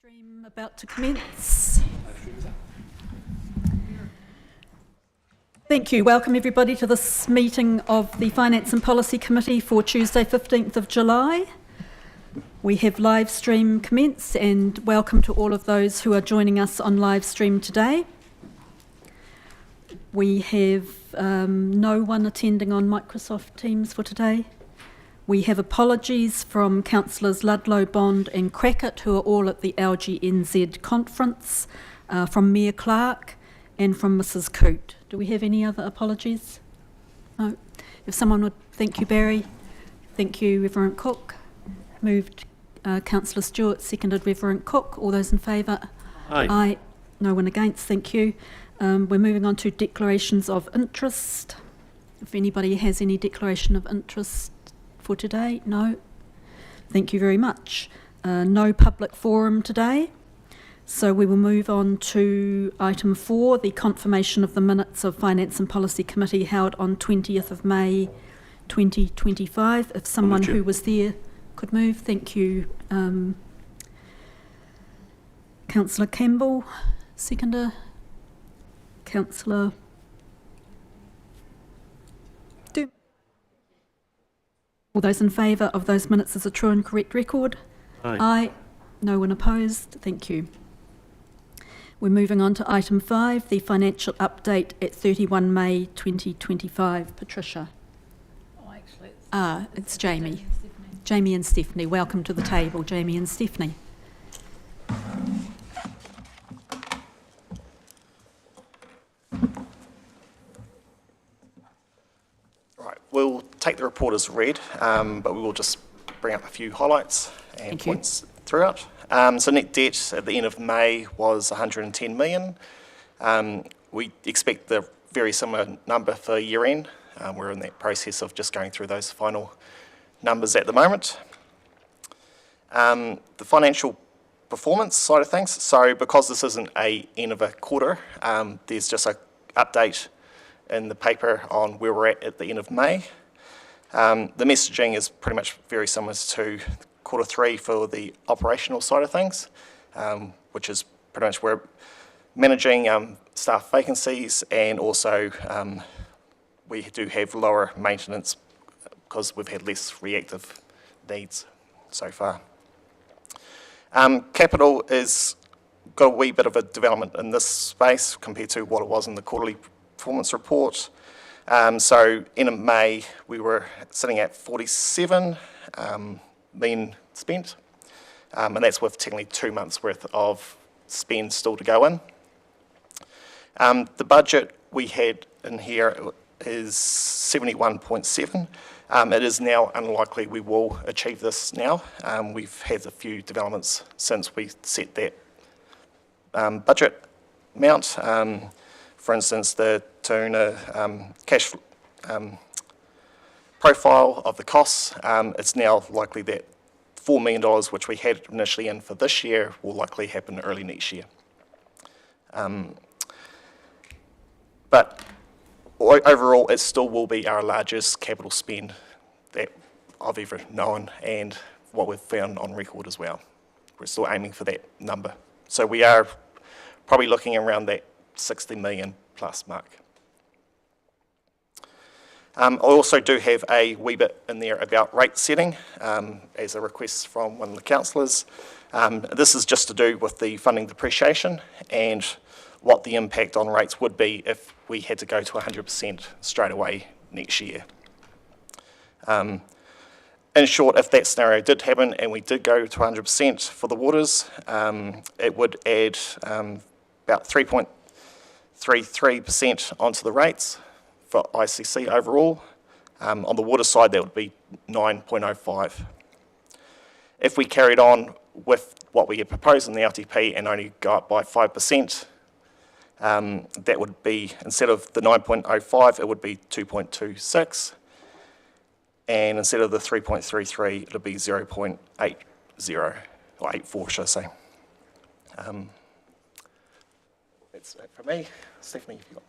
Stream about to commence. Thank you. Welcome everybody to this meeting of the Finance and Policy Committee for Tuesday 15th of July. We have live stream commence and welcome to all of those who are joining us on live stream today. We have no one attending on Microsoft Teams for today. We have apologies from Councillors Ludlow, Bond and Crackett, who are all at the LGNZ conference, from Mayor Clark and from Mrs Coote. Do we have any other apologies? No. If someone would, thank you Barry, thank you Reverend Cook. Moved Councillor Stewart, seconded Reverend Cook. All those in favour? Aye. Aye. No one against, thank you. We're moving on to declarations of interest. If anybody has any declaration of interest for today? No. Thank you very much. No public forum today. So we will move on to item 4, the confirmation of the minutes of Finance and Policy Committee held on 20th of May 2025. If someone who was there could move. Thank you. Councillor Campbell, seconder. Councillor All those in favour of those minutes as a true and correct record? Aye. Aye. No one opposed. Thank you. We're moving on to item 5, the financial update at 31 May 2025. Patricia. Oh, actually, It's Jamie. Jamie and Stephanie. Welcome to the table, Jamie and Stephanie. Right, we'll take the report as read, but we will just bring up a few highlights and points throughout. So net debt at the end of May was 110 million. We expect the very similar number for year end. We're in that process of just going through those final numbers at the moment. The financial performance side of things, so because this isn't a end of a quarter, there's just an update in the paper on where we're at the end of May. The messaging is pretty much very similar to quarter 3 for the operational side of things, which is pretty much we're managing staff vacancies, and also we do have lower maintenance because we've had less reactive needs so far. Capital is got a wee bit of a development in this space compared to what it was in the quarterly performance report. So in May we were sitting at 47 million spent, and that's with technically 2 months worth of spend still to go in. The budget we had in here is 71.7. It is now unlikely we will achieve this now. We've had a few developments since we set that budget amount. For instance, the Tuna cash profile of the costs, it's now likely that $4 million, which we had initially in for this year, will likely happen early next year. But overall, it still will be our largest capital spend that I've ever known, and what we've found on record as well. We're still aiming for that number. So we are probably looking around that 60 million plus mark. I also do have a wee bit in there about rate setting as a request from one of the councillors. This is just to do with the funding depreciation and what the impact on rates would be if we had to go to 100% straight away next year. In short, if that scenario did happen and we did go to 100% for the waters, it would add about 3.33% onto the rates for ICC overall. On the water side, that would be 9.05. If we carried on with what we had proposed in the LTP and only go up by 5%, that would be, instead of the 9.05, it would be 2.26. And instead of the 3.33, it'll be 0.80, or 84, should I say. That's it for me. Stephanie, have you got?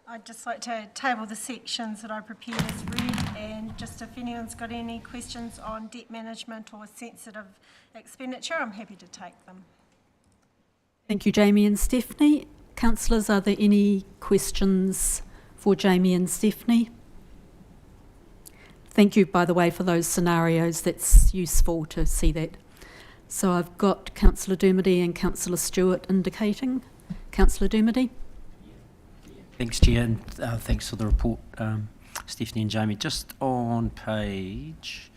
I'd just like to table the sections that I prepared as read. And just if anyone's got any questions on debt management or sensitive expenditure, I'm happy to take them. Thank you, Jamie and Stephanie. Councillors, are there any questions for Jamie and Stephanie? Thank you, by the way, for those scenarios. That's useful to see that. So I've got Councillor Dermody and Councillor Stewart indicating. Councillor Dermody. Thanks, Chair, and thanks for the report, Stephanie and Jamie. Just on page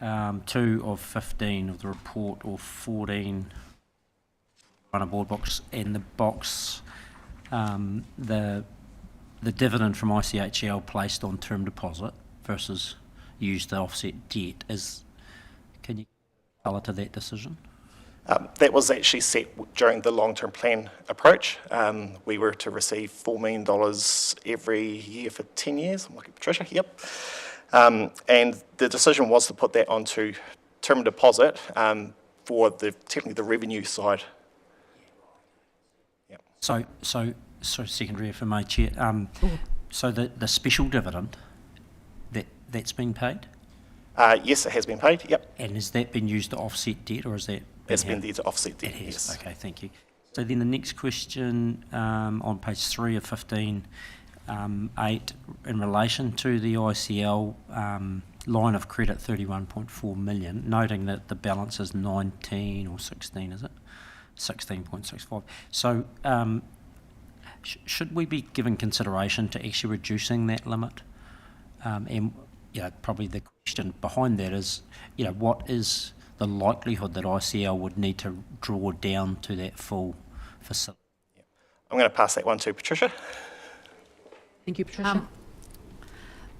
2 of 15 of the report, or 14, on a board box, and the box, the dividend from ICHL placed on term deposit versus used to offset debt, can you colour to that decision? That was actually set during the long-term plan approach. We were to receive $4 million every year for 10 years. I'm looking at Patricia, yep. And the decision was to put that onto term deposit for technically the revenue side. Yep. So secondary, if I may, Chair. So the special dividend, that's been paid? Yes, it has been paid, yep. And has that been used to offset debt, or is that... It's been there to offset debt, It has, yes. okay, thank you. So then the next question on page 3 of 15, 8, in relation to the ICL line of credit 31.4 million, noting that the balance is 19 or 16, is it? 16.65. So should we be giving consideration to actually reducing that limit? And probably the question behind that is, what is the likelihood that ICL would need to draw down to that full facility? I'm going to pass that one to Patricia. Thank you, Patricia.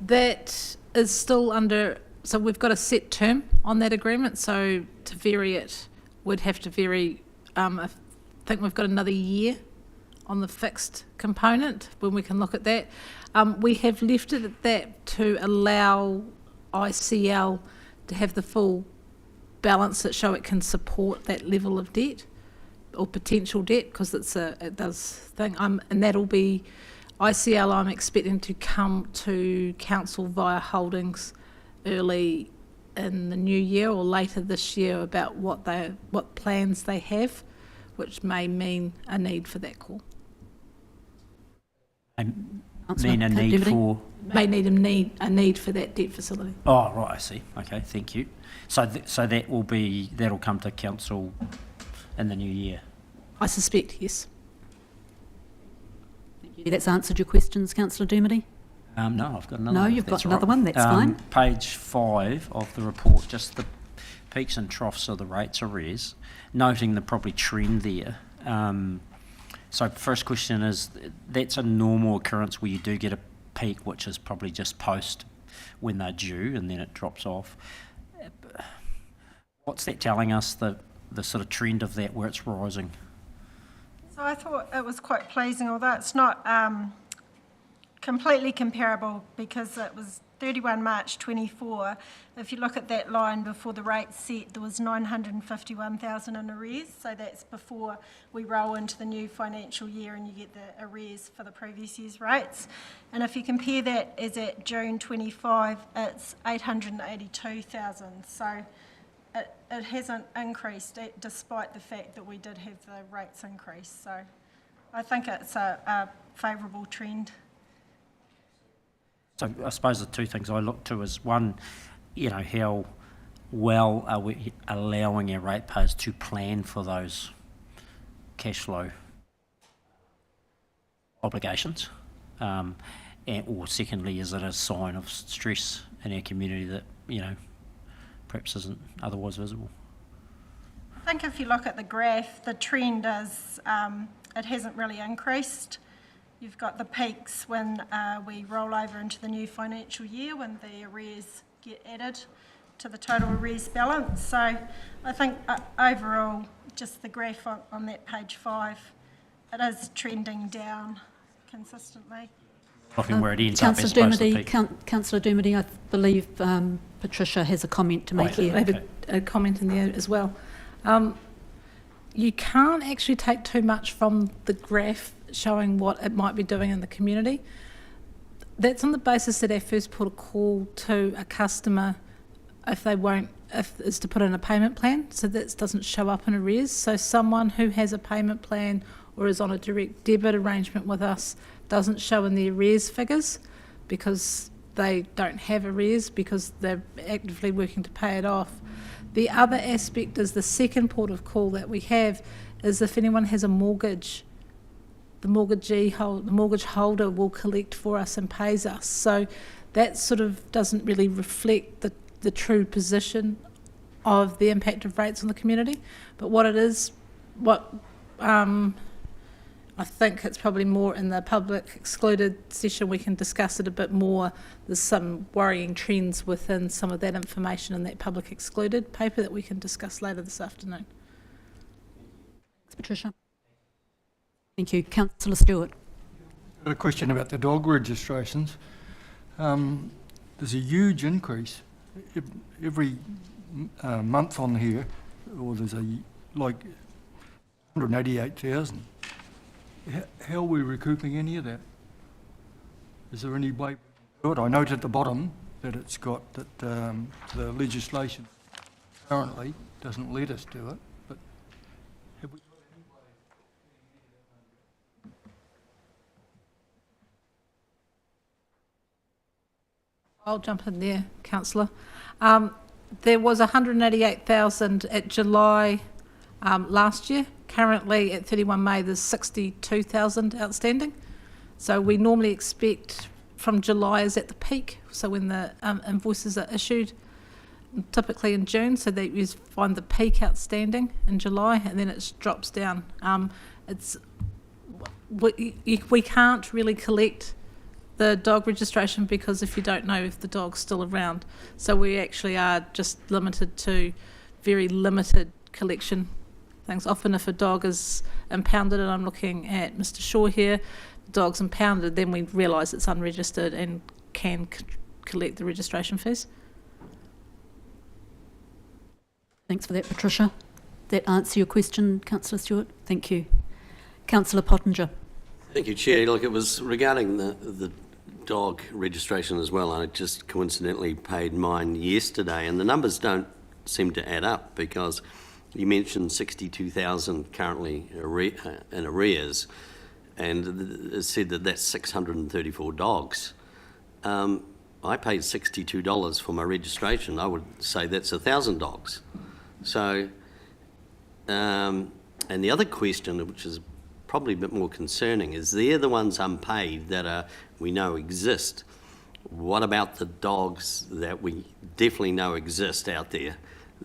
That is still under, so we've got a set term on that agreement, so to vary it would have to vary, I think we've got another year on the fixed component when we can look at that. We have left it at that to allow ICL to have the full balance that show it can support that level of debt or potential debt, because it does thing. And that'll be ICL. I'm expecting to come to council via holdings early in the new year or later this year about what plans they have, which may mean a need for that call. Mean a need for... May need a need for that debt facility. Oh, right, I see. Okay, thank you. So that'll come to council in the new year? I suspect, yes. That's answered your questions, Councillor Dermody? No, I've got another No, one. you've got another one, that's fine. Page 5 of the report, just the peaks and troughs of the rates arrears, noting the probably trend there. So first question is, that's a normal occurrence where you do get a peak, which is probably just post when they're due, and then it drops off. What's that telling us, the sort of trend of that, where it's rising? So I thought it was quite pleasing, although it's not completely comparable because it was 31 March 24. If you look at that line before the rate set, there was 951,000 in arrears, so that's before we roll into the new financial year and you get the arrears for the previous year's rates. And if you compare that as at June 25, it's 882,000. So it hasn't increased despite the fact that we did have the rates increase. So I think it's a favourable trend. So I suppose the two things I look to is, one, how well are we allowing our ratepayers to plan for those cash flow obligations? Or secondly, is it a sign of stress in our community that, perhaps isn't otherwise visible? I think if you look at the graph, the trend is it hasn't really increased. You've got the peaks when we roll over into the new financial year, when the arrears get added to the total arrears balance. So I think overall, just the graph on that page 5, it is trending down consistently. Looking where it ends up as opposed to the peak. Councillor Dermody, I believe Patricia has a comment to make here. I have a comment in there as well. You can't actually take too much from the graph showing what it might be doing in the community. that's on the basis that our first port of call to a customer, is to put in a payment plan, so that doesn't show up in arrears. So someone who has a payment plan or is on a direct debit arrangement with us doesn't show in the arrears figures because they don't have arrears because they're actively working to pay it off. The other aspect is the second port of call that we have is if anyone has a mortgage, the mortgage holder will collect for us and pays us. So that sort of doesn't really reflect the true position of the impact of rates on the community. But I think it's probably more in the public excluded session we can discuss it a bit more. There's some worrying trends within some of that information in that public excluded paper that we can discuss later this afternoon. Thanks, Patricia. Thank you. Councillor Stewart. A question about the dog registrations. There's a huge increase every month on here, or there's like 188,000. How are we recouping any of that? Is there any way? Good. I note at the bottom that it's got that the legislation currently doesn't let us do it, but have we got any way of I'll jump in there, Councillor. There was 188,000 at July last year. Currently at 31 May there's 62,000 outstanding. So we normally expect from July is at the peak, so when the invoices are issued, typically in June, so that you find the peak outstanding in July and then it drops down. We can't really collect the dog registration because if you don't know if the dog's still around. So we actually are just limited to very limited collection things. Often if a dog is impounded, and I'm looking at Mr. Shaw here, the dog's impounded, then we realise it's unregistered and can collect the registration fees. Thanks for that, Patricia. That answer your question, Councillor Stewart? Thank you. Councillor Pottinger. Thank you, Chair. Look, it was regarding the dog registration as well. I just coincidentally paid mine yesterday, and the numbers don't seem to add up because you mentioned 62,000 currently in arrears, and it said that that's 634 dogs. I paid $62 for my registration. I would say that's 1,000 dogs. So, and the other question, which is probably a bit more concerning, is they're the ones unpaid that we know exist. What about the dogs that we definitely know exist out there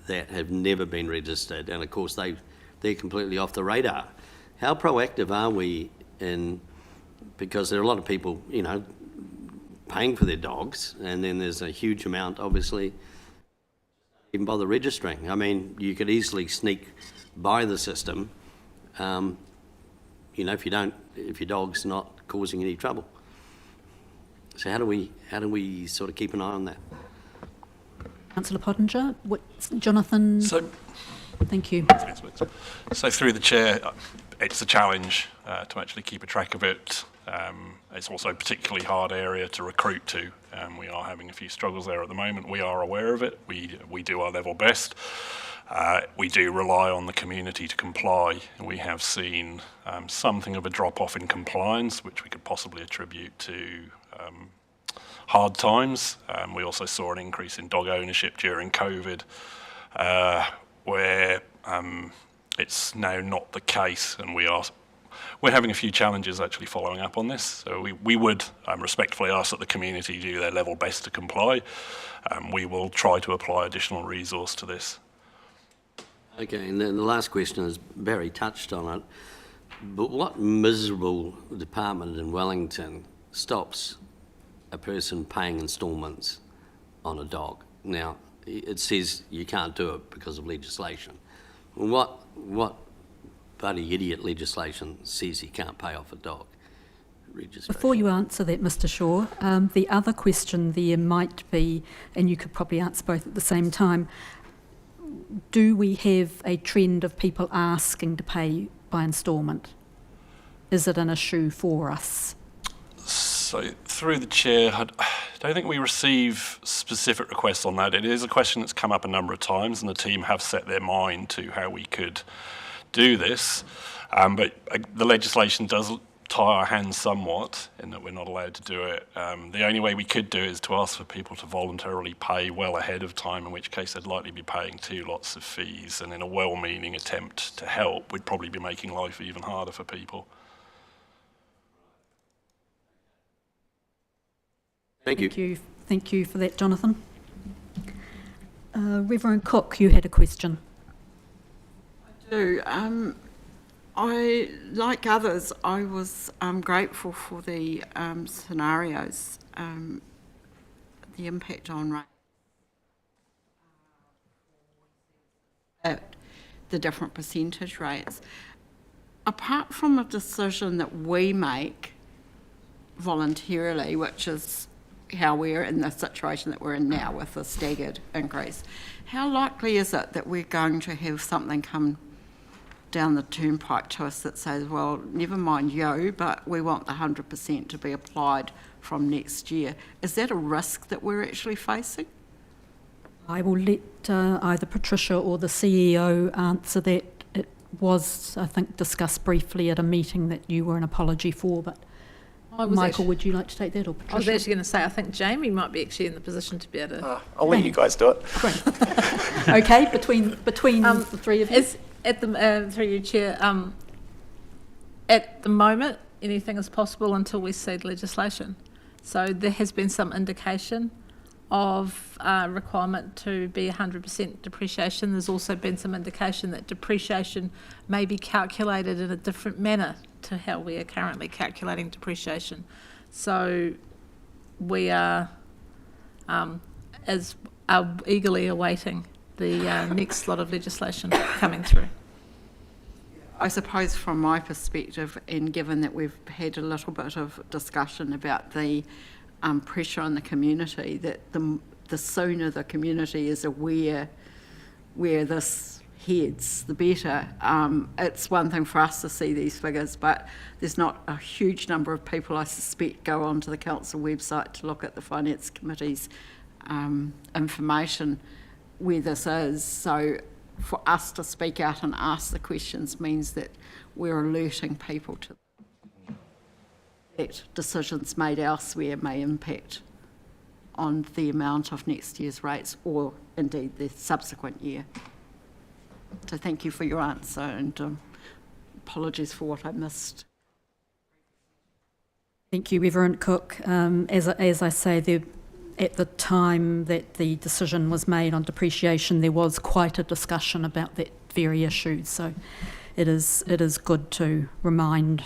that have never been registered? And of course they're completely off the radar. How proactive are we in, because there are a lot of people, you know, paying for their dogs, and then there's a huge amount obviously even bother registering. I mean, you could easily sneak by the system, you know, if your dog's not causing any trouble. So how do we sort of keep an eye on that? Councillor Pottinger. Jonathan? Thank you. So through the chair, it's a challenge to actually keep a track of it. It's also a particularly hard area to recruit to. We are having a few struggles there at the moment. We are aware of it. We do our level best. We do rely on the community to comply. We have seen something of a drop-off in compliance, which we could possibly attribute to hard times. We also saw an increase in dog ownership during COVID, where it's now not the case, and we're having a few challenges actually following up on this. So we would respectfully ask that the community do their level best to comply. We will try to apply additional resource to this. Okay, and then the last question is, Barry touched on it, but what miserable department in Wellington stops a person paying instalments on a dog? Now, it says you can't do it because of legislation. What bloody idiot legislation says he can't pay off a dog registration? Before you answer that, Mr. Shaw, the other question there might be, and you could probably answer both at the same time, do we have a trend of people asking to pay by instalment? Is it an issue for us? So through the chair, I don't think we receive specific requests on that. It is a question that's come up a number of times, and the team have set their mind to how we could do this. But the legislation does tie our hands somewhat in that we're not allowed to do it. The only way we could do it is to ask for people to voluntarily pay well ahead of time, in which case they'd likely be paying 2 lots of fees, and in a well-meaning attempt to help, we'd probably be making life even harder for people. Thank you. Thank you for that, Jonathan. Reverend Cook, you had a question. do. I, like others, I was grateful for the scenarios, the impact on rate, at the different percentage rates. Apart from a decision that we make voluntarily, which is how we're in the situation that we're in now with the staggered increase, how likely is it that we're going to have something come down the turnpike to us that says, well, never mind you, but we want the 100% to be applied from next year? Is that a risk that we're actually facing? I will let either Patricia or the CEO answer that. It was, I think, discussed briefly at a meeting that you were an apology for, but Michael, would you like to take that, or Patricia? I was actually going to say, I think Jamie might be actually in the position to be able to... I'll let you guys do it. Great. Okay, between the three of you. Through you, Chair, at the moment, anything is possible until we see the legislation. So there has been some indication of requirement to be 100% depreciation. There's also been some indication that depreciation may be calculated in a different manner to how we are currently calculating depreciation. So we are eagerly awaiting the next lot of legislation coming through. I suppose from my perspective, and given that we've had a little bit of discussion about the pressure on the community, that the sooner the community is aware where this heads, the better. It's one thing for us to see these figures, but there's not a huge number of people, I suspect, go onto the council website to look at the Finance Committee's information where this is. So for us to speak out and ask the questions means that we're alerting people to that decisions made elsewhere may impact on the amount of next year's rates, or indeed the subsequent year. So thank you for your answer, and apologies for what I missed. Thank you, Reverend Cook. As I say, at the time that the decision was made on depreciation, there was quite a discussion about that very issue. So it is good to remind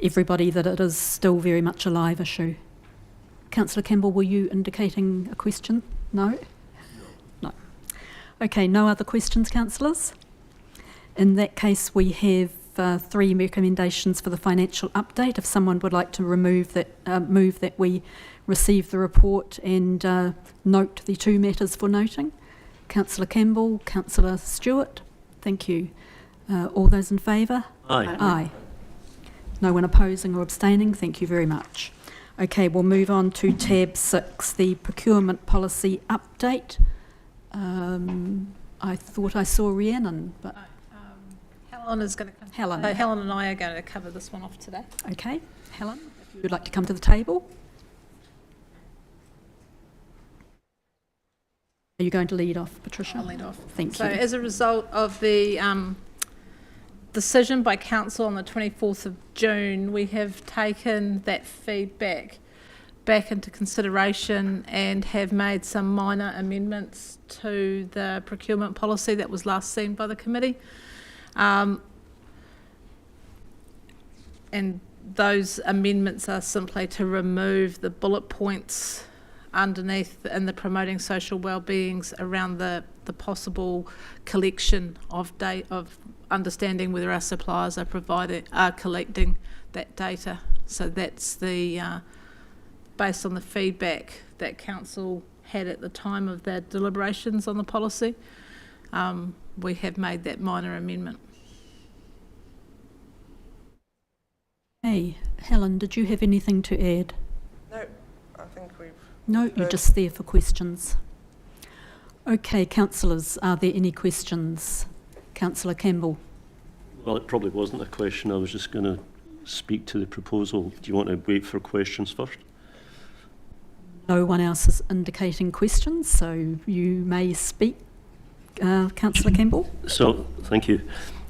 everybody that it is still very much a live issue. Councillor Campbell, were you indicating a question? No? No. Okay, no other questions, councillors? In that case, we have 3 recommendations for the financial update. If someone would like to move that we receive the report and note the 2 matters for noting. Councillor Campbell, Councillor Stewart, thank you. All those in favour? Aye. Aye. No one opposing or abstaining? Thank you very much. Okay, we'll move on to tab 6, the procurement policy update. I thought I saw Rhiannon, but... Helen is going to come. Helen. Helen and I are going to cover this one off today. Okay, Helen, if you would like to come to the table. Are you going to lead off, Patricia? I'll lead off. Thank So you. as a result of the decision by Council on the 24th of June, we have taken that feedback back into consideration and have made some minor amendments to the procurement policy that was last seen by the committee. And those amendments are simply to remove the bullet points underneath in the promoting social well-beings around the possible collection of understanding whether our suppliers are collecting that data. So that's the based on the feedback that Council had at the time of their deliberations on the policy. We have made that minor amendment. Hey, Helen, did you have anything to add? No, I think we've... No, you're just there for questions. Okay, councillors, are there any questions? Councillor Campbell. Well, it probably wasn't a question. I was just going to speak to the proposal. Do you want to wait for questions first? No one else is indicating questions, so you may speak, Councillor Campbell. So, thank you.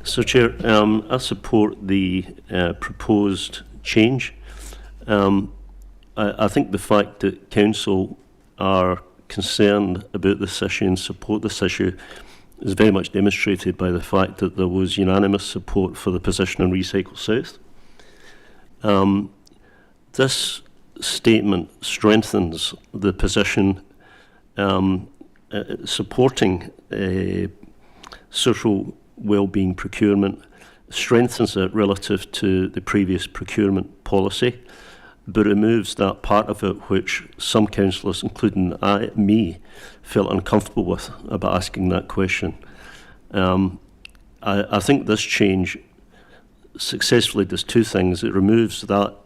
So, Chair, I support the proposed change. I think the fact that Council are concerned about this issue and support this issue is very much demonstrated by the fact that there was unanimous support for the position on Recycle South. This statement strengthens the position supporting social wellbeing procurement, strengthens it relative to the previous procurement policy, but removes that part of it which some councillors, including me, felt uncomfortable with about asking that question. I think this change successfully does two things. It removes that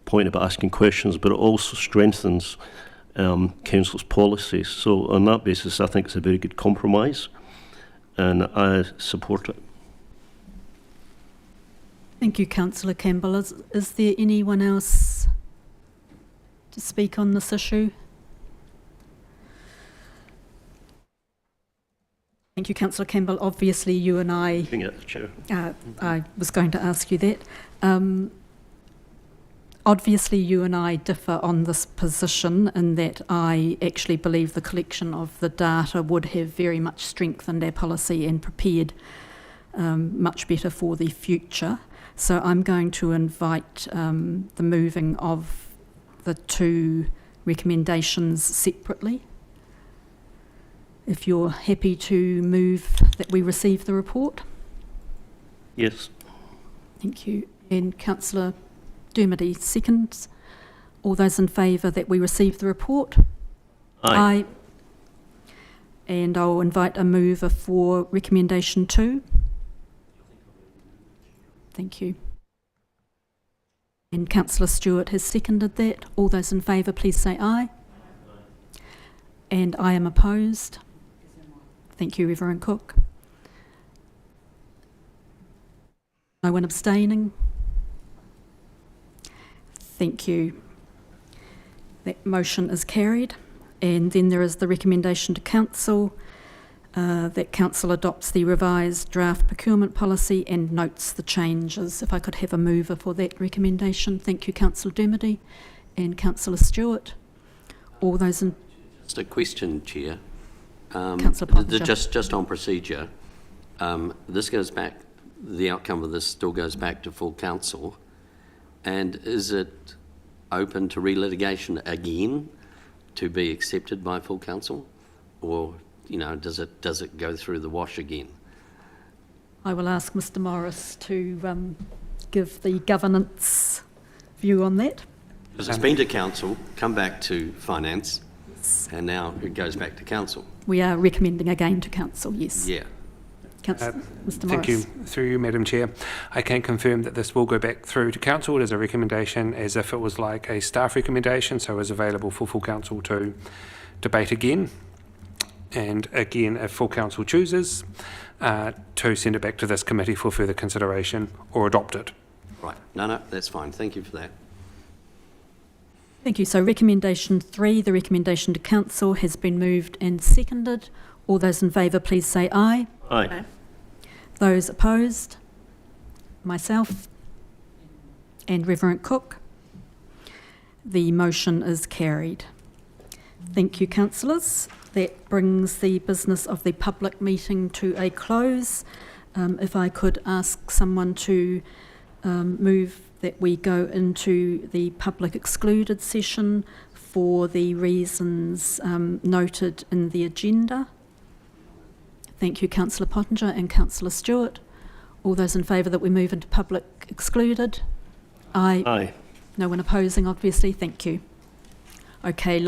point about asking questions, but it also strengthens council's policies. So on that basis, I think it's a very good compromise, and I support it. Thank you, Councillor Campbell. Is there anyone else to speak on this issue? Thank you, Councillor Campbell. Obviously, you and I... Chair. I was going to ask you that. Obviously, you and I differ on this position in that I actually believe the collection of the data would have very much strengthened our policy and prepared much better for the future. So I'm going to invite the moving of the two recommendations separately. If you're happy to move that we receive the report. Yes. Thank you. And Councillor Dermody seconds. All those in favour that we receive the report? Aye. And I'll invite a mover for recommendation 2. Thank you. And Councillor Stewart has seconded that. All those in favour, please say aye. And I am opposed. Thank you, Reverend Cook. No one abstaining. Thank you. That motion is carried. And then there is the recommendation to Council that Council adopts the revised draft procurement policy and notes the changes. If I could have a mover for that recommendation. Thank you, Councillor Dermody and Councillor Stewart. All those in... Just a question, Chair. Councillor Pottinger. Just on procedure, this goes back, the outcome of this still goes back to full council, and is it open to relitigation again to be accepted by full council, or does it go through the wash again? I will ask Mr Morris to give the governance view on that. Because it's been to council, come back to finance, and now it goes back to council. We are recommending again to Council, yes. Yeah. Mr Morris. Thank you. Through you, Madam Chair. I can confirm that this will go back through to Council as a recommendation, as if it was like a staff recommendation, so is available for full Council to debate again. And again, if full Council chooses, to send it back to this committee for further consideration or adopt it. Right. No, that's fine. Thank you for that. Thank you. So recommendation 3, the recommendation to Council, has been moved and seconded. All those in favour, please say aye. Aye. Those opposed? Myself and Reverend Cook. The motion is carried. Thank you, councillors. That brings the business of the public meeting to a close. If I could ask someone to move that we go into the public excluded session for the reasons noted in the agenda. Thank you, Councillor Pottinger and Councillor Stewart. All those in favour that we move into public excluded? Aye. Aye. No one opposing, obviously. Thank you. Okay.